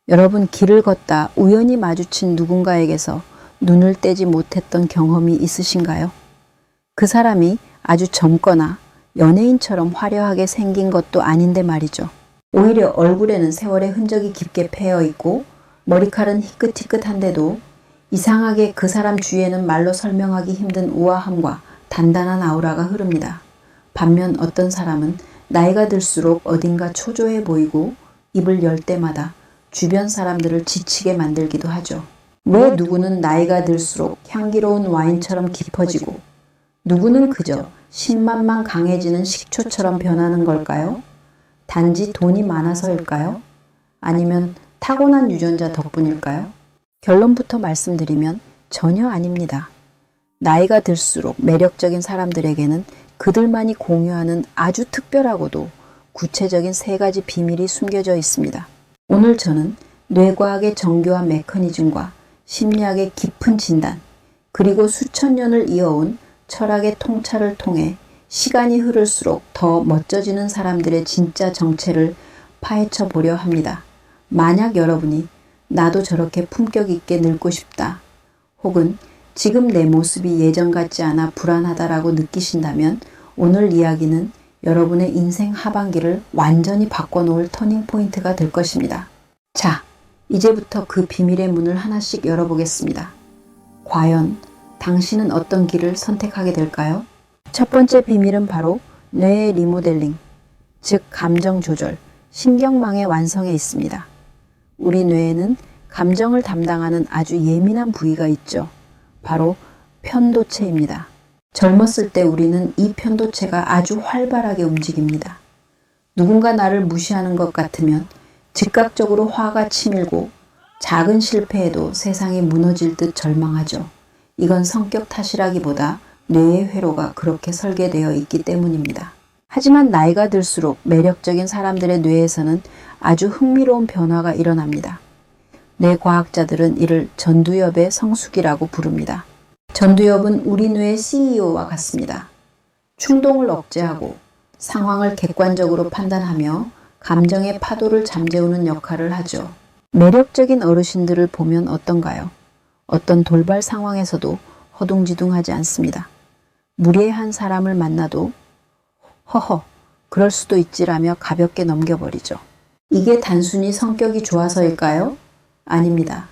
여러분, 길을 걷다 우연히 마주친 누군가에게서 눈을 떼지 못했던 경험이 있으신가요? 그 사람이 아주 젊거나 연예인처럼 화려하게 생긴 것도 아닌데 말이죠. 오히려 얼굴에는 세월의 흔적이 깊게 패여 있고 머리칼은 희끗희끗한데도 이상하게 그 사람 주위에는 말로 설명하기 힘든 우아함과 단단한 아우라가 흐릅니다. 반면 어떤 사람은 나이가 들수록 어딘가 초조해 보이고 입을 열 때마다 주변 사람들을 지치게 만들기도 하죠. 왜 누구는 나이가 들수록 향기로운 와인처럼 깊어지고 누구는 그저 신맛만 강해지는 식초처럼 변하는 걸까요? 단지 돈이 많아서일까요? 아니면 타고난 유전자 덕분일까요? 결론부터 말씀드리면 전혀 아닙니다. 나이가 들수록 매력적인 사람들에게는 그들만이 공유하는 아주 특별하고도 구체적인 3가지 비밀이 숨겨져 있습니다. 오늘 저는 뇌과학의 정교한 메커니즘과 심리학의 깊은 진단, 그리고 수천 년을 이어온 철학의 통찰을 통해 시간이 흐를수록 더 멋져지는 사람들의 진짜 정체를 파헤쳐 보려 합니다. 만약 여러분이 나도 저렇게 품격 있게 늙고 싶다, 혹은 지금 내 모습이 예전 같지 않아 불안하다라고 느끼신다면 오늘 이야기는 여러분의 인생 하반기를 완전히 바꿔놓을 터닝포인트가 될 것입니다. 자, 이제부터 그 비밀의 문을 하나씩 열어보겠습니다. 과연 당신은 어떤 길을 선택하게 될까요? 첫 번째 비밀은 바로 뇌의 리모델링, 즉 감정 조절, 신경망의 완성에 있습니다. 우리 뇌에는 감정을 담당하는 아주 예민한 부위가 있죠. 바로 편도체입니다. 젊었을 때 우리는 이 편도체가 아주 활발하게 움직입니다. 누군가 나를 무시하는 것 같으면 즉각적으로 화가 치밀고 작은 실패에도 세상이 무너질 듯 절망하죠. 이건 성격 탓이라기보다 뇌의 회로가 그렇게 설계되어 있기 때문입니다. 하지만 나이가 들수록 매력적인 사람들의 뇌에서는 아주 흥미로운 변화가 일어납니다. 뇌과학자들은 이를 전두엽의 성숙이라고 부릅니다. 전두엽은 우리 뇌의 CEO와 같습니다. 충동을 억제하고 상황을 객관적으로 판단하며 감정의 파도를 잠재우는 역할을 하죠. 매력적인 어르신들을 보면 어떤가요? 어떤 돌발 상황에서도 허둥지둥하지 않습니다. 무례한 사람을 만나도 허허, 그럴 수도 있지라며 가볍게 넘겨버리죠. 이게 단순히 성격이 좋아서일까요? 아닙니다.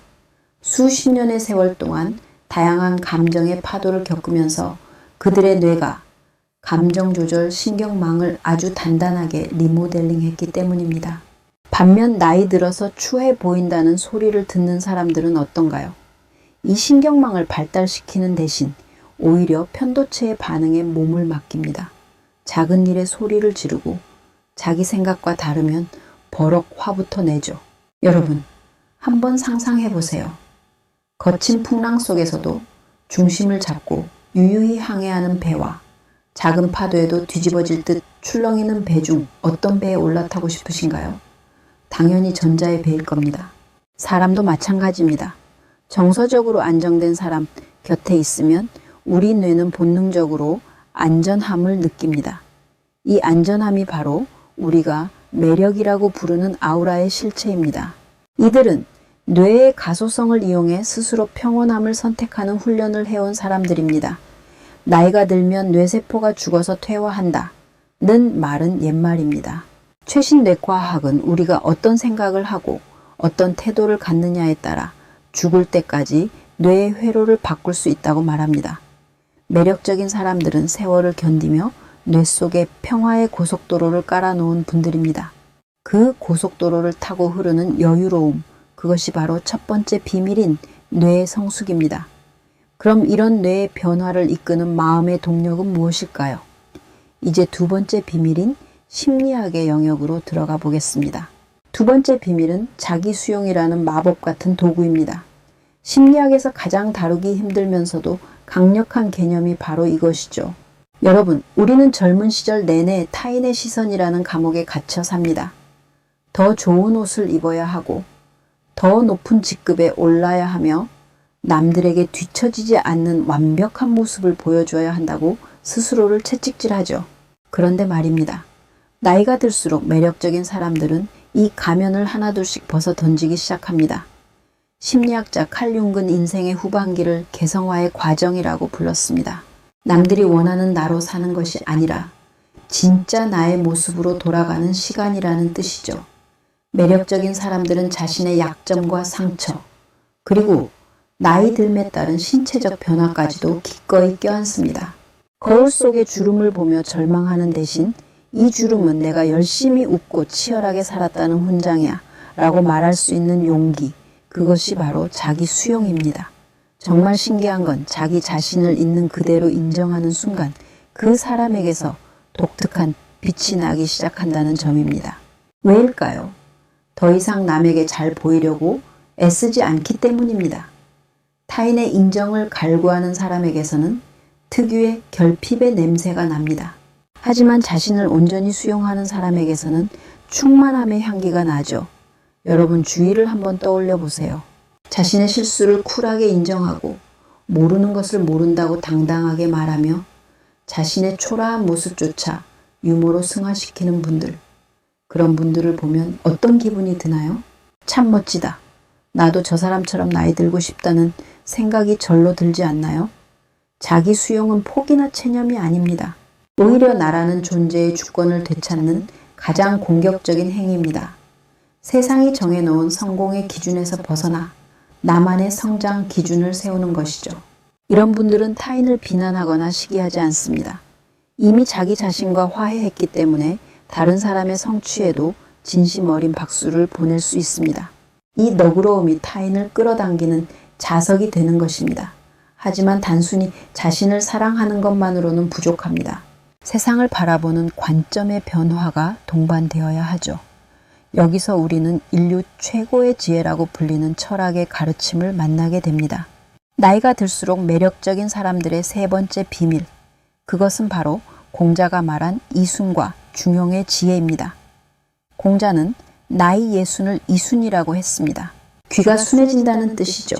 수십 년의 세월 동안 다양한 감정의 파도를 겪으면서 그들의 뇌가 감정 조절 신경망을 아주 단단하게 리모델링했기 때문입니다. 반면 나이 들어서 추해 보인다는 소리를 듣는 사람들은 어떤가요? 이 신경망을 발달시키는 대신 오히려 편도체의 반응에 몸을 맡깁니다. 작은 일에 소리를 지르고 자기 생각과 다르면 버럭 화부터 내죠. 여러분, 한번 상상해 보세요. 거친 풍랑 속에서도 중심을 잡고 유유히 항해하는 배와 작은 파도에도 뒤집어질 듯 출렁이는 배 중 어떤 배에 올라타고 싶으신가요? 당연히 전자의 배일 겁니다. 사람도 마찬가지입니다. 정서적으로 안정된 사람 곁에 있으면 우리 뇌는 본능적으로 안전함을 느낍니다. 이 안전함이 바로 우리가 매력이라고 부르는 아우라의 실체입니다. 이들은 뇌의 가소성을 이용해 스스로 평온함을 선택하는 훈련을 해온 사람들입니다. 나이가 들면 뇌세포가 죽어서 퇴화한다 는 말은 옛말입니다. 최신 뇌과학은 우리가 어떤 생각을 하고 어떤 태도를 갖느냐에 따라 죽을 때까지 뇌의 회로를 바꿀 수 있다고 말합니다. 매력적인 사람들은 세월을 견디며 뇌 속에 평화의 고속도로를 깔아놓은 분들입니다. 그 고속도로를 타고 흐르는 여유로움, 그것이 바로 첫 번째 비밀인 뇌의 성숙입니다. 그럼 이런 뇌의 변화를 이끄는 마음의 동력은 무엇일까요? 이제 두 번째 비밀인 심리학의 영역으로 들어가 보겠습니다. 두 번째 비밀은 자기 수용이라는 마법 같은 도구입니다. 심리학에서 가장 다루기 힘들면서도 강력한 개념이 바로 이것이죠. 여러분, 우리는 젊은 시절 내내 타인의 시선이라는 감옥에 갇혀 삽니다. 더 좋은 옷을 입어야 하고 더 높은 직급에 올라야 하며 남들에게 뒤처지지 않는 완벽한 모습을 보여줘야 한다고 스스로를 채찍질하죠. 그런데 말입니다. 나이가 들수록 매력적인 사람들은 이 가면을 하나둘씩 벗어 던지기 시작합니다. 심리학자 칼 융은 인생의 후반기를 개성화의 과정이라고 불렀습니다. 남들이 원하는 나로 사는 것이 아니라 진짜 나의 모습으로 돌아가는 시간이라는 뜻이죠. 매력적인 사람들은 자신의 약점과 상처, 그리고 나이 들에 따른 신체적 변화까지도 기꺼이 껴안습니다. 거울 속의 주름을 보며 절망하는 대신 이 주름은 내가 열심히 웃고 치열하게 살았다는 훈장이야 라고 말할 수 있는 용기, 그것이 바로 자기 수용입니다. 정말 신기한 건 자기 자신을 있는 그대로 인정하는 순간 그 사람에게서 독특한 빛이 나기 시작한다는 점입니다. 왜일까요? 더 이상 남에게 잘 보이려고 애쓰지 않기 때문입니다. 타인의 인정을 갈구하는 사람에게서는 특유의 결핍의 냄새가 납니다. 하지만 자신을 온전히 수용하는 사람에게서는 충만함의 향기가 나죠. 여러분 주위를 한번 떠올려 보세요. 자신의 실수를 쿨하게 인정하고 모르는 것을 모른다고 당당하게 말하며 자신의 초라한 모습조차 유머로 승화시키는 분들. 그런 분들을 보면 어떤 기분이 드나요? 참 멋지다. 나도 저 사람처럼 나이 들고 싶다는 생각이 절로 들지 않나요? 자기 수용은 포기나 체념이 아닙니다. 오히려 나라는 존재의 주권을 되찾는 가장 공격적인 행위입니다. 세상이 정해놓은 성공의 기준에서 벗어나 나만의 성장 기준을 세우는 것이죠. 이런 분들은 타인을 비난하거나 시기하지 않습니다. 이미 자기 자신과 화해했기 때문에 다른 사람의 성취에도 진심 어린 박수를 보낼 수 있습니다. 이 너그러움이 타인을 끌어당기는 자석이 되는 것입니다. 하지만 단순히 자신을 사랑하는 것만으로는 부족합니다. 세상을 바라보는 관점의 변화가 동반되어야 하죠. 여기서 우리는 인류 최고의 지혜라고 불리는 철학의 가르침을 만나게 됩니다. 나이가 들수록 매력적인 사람들의 세 번째 비밀, 그것은 바로 공자가 말한 이순과 중용의 지혜입니다. 공자는 나이 예순을 이순이라고 했습니다. 귀가 순해진다는 뜻이죠.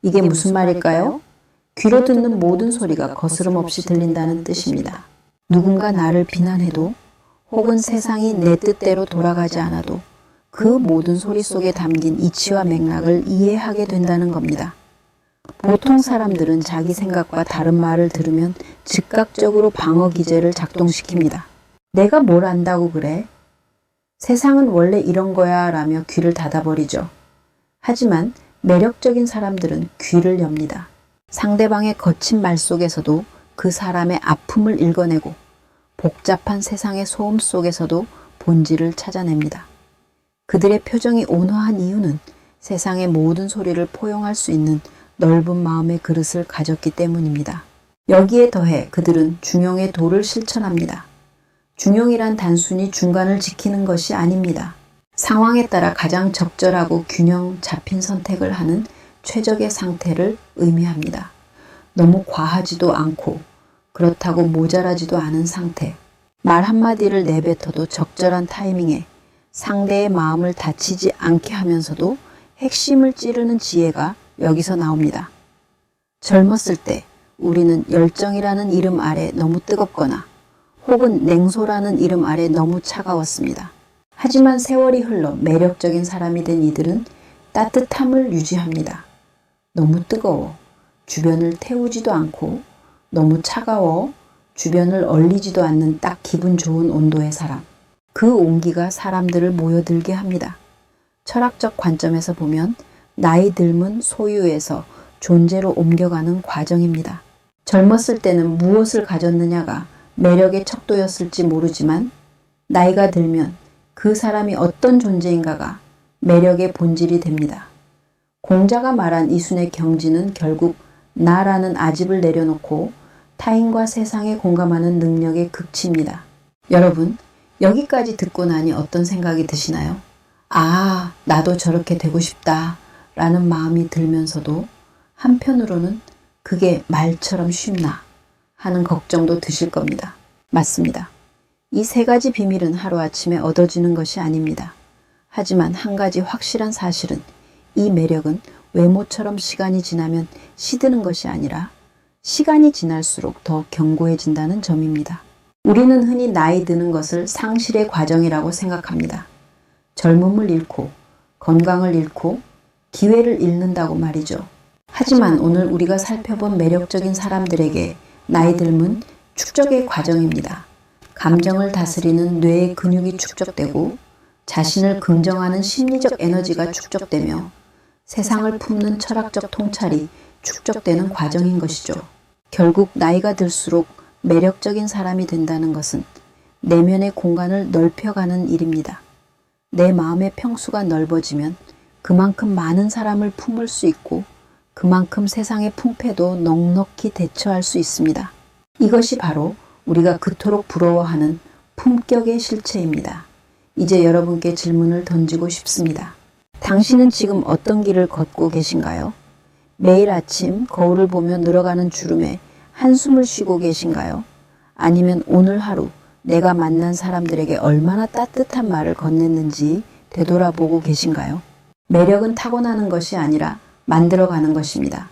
이게 무슨 말일까요? 귀로 듣는 모든 소리가 거스름 없이 들린다는 뜻입니다. 누군가 나를 비난해도 혹은 세상이 내 뜻대로 돌아가지 않아도 그 모든 소리 속에 담긴 이치와 맥락을 이해하게 된다는 겁니다. 보통 사람들은 자기 생각과 다른 말을 들으면 즉각적으로 방어 기제를 작동시킵니다. 내가 뭘 안다고 그래? 세상은 원래 이런 거야 라며 귀를 닫아버리죠. 하지만 매력적인 사람들은 귀를 엽니다. 상대방의 거친 말 속에서도 그 사람의 아픔을 읽어내고 복잡한 세상의 소음 속에서도 본질을 찾아냅니다. 그들의 표정이 온화한 이유는 세상의 모든 소리를 포용할 수 있는 넓은 마음의 그릇을 가졌기 때문입니다. 여기에 더해 그들은 중용의 도를 실천합니다. 중용이란 단순히 중간을 지키는 것이 아닙니다. 상황에 따라 가장 적절하고 균형 잡힌 선택을 하는 최적의 상태를 의미합니다. 너무 과하지도 않고 그렇다고 모자라지도 않은 상태. 말 한마디를 내뱉어도 적절한 타이밍에 상대의 마음을 다치지 않게 하면서도 핵심을 찌르는 지혜가 여기서 나옵니다. 젊었을 때 우리는 열정이라는 이름 아래 너무 뜨겁거나 혹은 냉소라는 이름 아래 너무 차가웠습니다. 하지만 세월이 흘러 매력적인 사람이 된 이들은 따뜻함을 유지합니다. 너무 뜨거워 주변을 태우지도 않고 너무 차가워 주변을 얼리지도 않는 딱 기분 좋은 온도의 사람. 그 온기가 사람들을 모여들게 합니다. 철학적 관점에서 보면 나이 듦은 소유에서 존재로 옮겨가는 과정입니다. 젊었을 때는 무엇을 가졌느냐가 매력의 척도였을지 모르지만 나이가 들면 그 사람이 어떤 존재인가가 매력의 본질이 됩니다. 공자가 말한 이순의 경지는 결국 나라는 아집을 내려놓고 타인과 세상에 공감하는 능력의 극치입니다. 여러분, 여기까지 듣고 나니 어떤 생각이 드시나요? 아, 나도 저렇게 되고 싶다 라는 마음이 들면서도 한편으로는 그게 말처럼 쉽나 하는 걱정도 드실 겁니다. 맞습니다. 이 세 가지 비밀은 하루아침에 얻어지는 것이 아닙니다. 하지만 한 가지 확실한 사실은 이 매력은 외모처럼 시간이 지나면 시드는 것이 아니라 시간이 지날수록 더 견고해진다는 점입니다. 우리는 흔히 나이 드는 것을 상실의 과정이라고 생각합니다. 젊음을 잃고 건강을 잃고 기회를 잃는다고 말이죠. 하지만 오늘 우리가 살펴본 매력적인 사람들에게 나이 듦은 축적의 과정입니다. 감정을 다스리는 뇌의 근육이 축적되고 자신을 긍정하는 심리적 에너지가 축적되며 세상을 품는 철학적 통찰이 축적되는 과정인 것이죠. 결국 나이가 들수록 매력적인 사람이 된다는 것은 내면의 공간을 넓혀가는 일입니다. 내 마음의 평수가 넓어지면 그만큼 많은 사람을 품을 수 있고 그만큼 세상의 풍패도 넉넉히 대처할 수 있습니다. 이것이 바로 우리가 그토록 부러워하는 품격의 실체입니다. 이제 여러분께 질문을 던지고 싶습니다. 당신은 지금 어떤 길을 걷고 계신가요? 매일 아침 거울을 보며 늘어가는 주름에 한숨을 쉬고 계신가요? 아니면 오늘 하루 내가 만난 사람들에게 얼마나 따뜻한 말을 건넸는지 되돌아보고 계신가요? 매력은 타고나는 것이 아니라 만들어가는 것입니다.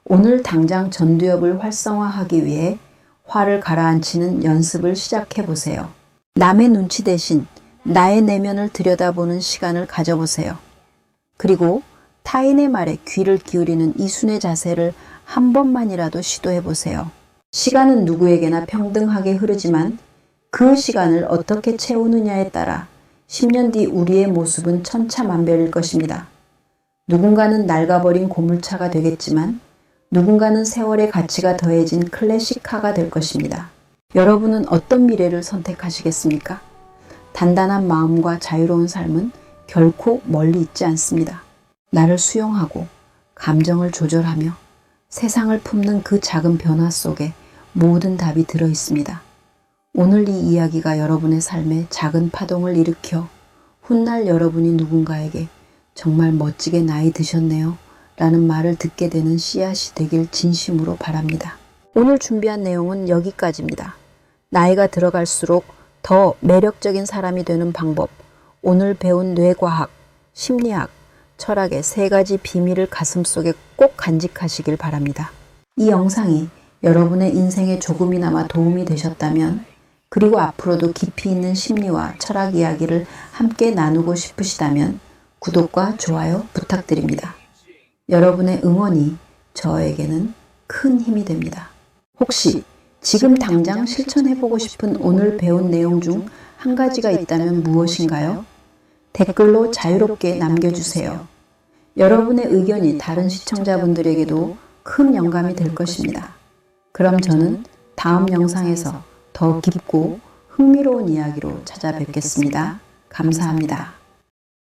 오늘 당장 전두엽을 활성화하기 위해 화를 가라앉히는 연습을 시작해 보세요. 남의 눈치 대신 나의 내면을 들여다보는 시간을 가져보세요. 그리고 타인의 말에 귀를 기울이는 이순의 자세를 한 번만이라도 시도해 보세요. 시간은 누구에게나 평등하게 흐르지만 그 시간을 어떻게 채우느냐에 따라 10년 뒤 우리의 모습은 천차만별일 것입니다. 누군가는 낡아버린 고물차가 되겠지만 누군가는 세월의 가치가 더해진 클래식카가 될 것입니다. 여러분은 어떤 미래를 선택하시겠습니까? 단단한 마음과 자유로운 삶은 결코 멀리 있지 않습니다. 나를 수용하고 감정을 조절하며 세상을 품는 그 작은 변화 속에 모든 답이 들어 있습니다. 오늘 이 이야기가 여러분의 삶에 작은 파동을 일으켜 훗날 여러분이 누군가에게 정말 멋지게 나이 드셨네요 라는 말을 듣게 되는 씨앗이 되길 진심으로 바랍니다. 오늘 준비한 내용은 여기까지입니다. 나이가 들어갈수록 더 매력적인 사람이 되는 방법, 오늘 배운 뇌과학, 심리학, 철학의 3가지 비밀을 가슴속에 꼭 간직하시길 바랍니다. 이 영상이 여러분의 인생에 조금이나마 도움이 되셨다면, 그리고 앞으로도 깊이 있는 심리와 철학 이야기를 함께 나누고 싶으시다면 구독과 좋아요 부탁드립니다. 여러분의 응원이 저에게는 큰 힘이 됩니다. 혹시 지금 당장 실천해보고 싶은 오늘 배운 내용 중 한 가지가 있다면 무엇인가요? 댓글로 자유롭게 남겨주세요. 여러분의 의견이 다른 시청자분들에게도 큰 영감이 될 것입니다. 그럼 저는 다음 영상에서 더 깊고 흥미로운 이야기로 찾아뵙겠습니다. 감사합니다.